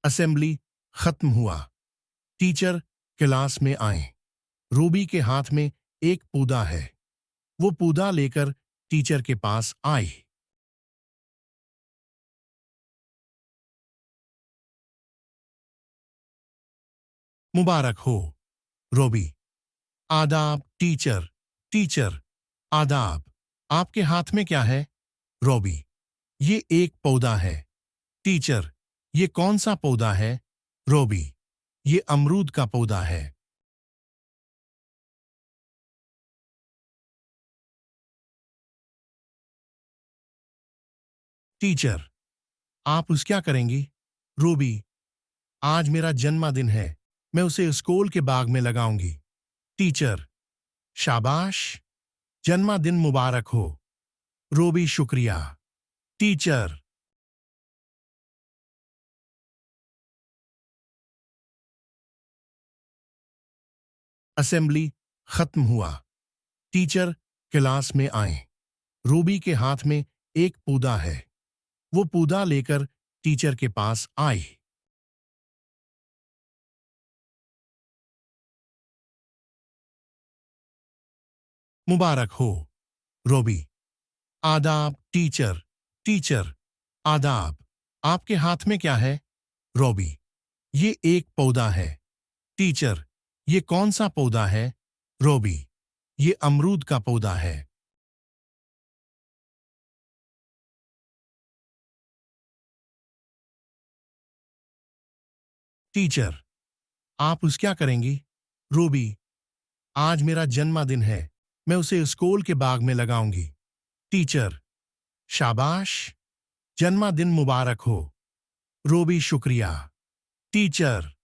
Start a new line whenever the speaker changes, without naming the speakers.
Assembly खत्म हुआ। Teacher class में आए। रूबी के हाथ में एक पौधा है। वो पौधा लेकर टीचर के पास आई। मुबारक हो रूबी। आदाब टीचर। टीचर आदाब। आपके हाथ में क्या है? रूबी, ये एक पौधा है। टीचर, ये कौन सा पौधा है? रूबी, ये अमरूद का पौधा है। टीचर, आप उस क्या करेंगी? रूबी, आज मेरा जन्मदिन है। मैं उसे स्कूल के बाग में लगाऊंगी। टीचर, शाबाश, जन्मदिन मुबारक हो। रूबी, शुक्रिया। टीचर। असेंबली खत्म हुआ। टीचर क्लास में आए। रूबी के हाथ में एक पौधा है। वो पौधा लेकर टीचर के पास आई। मुबारक हो रूबी। आदाब टीचर। टीचर आदाब। आपके हाथ में क्या है? रूबी, ये एक पौधा है। टीचर, ये कौन सा पौधा है? रूबी, ये अमरूद का पौधा है। टीचर, आप उस क्या करेंगी? रूबी, आज मेरा जन्मदिन है। मैं उसे स्कूल के बाग में लगाऊंगी। टीचर, शाबाश, जन्मदिन मुबारक हो। रूबी, शुक्रिया। टीचर।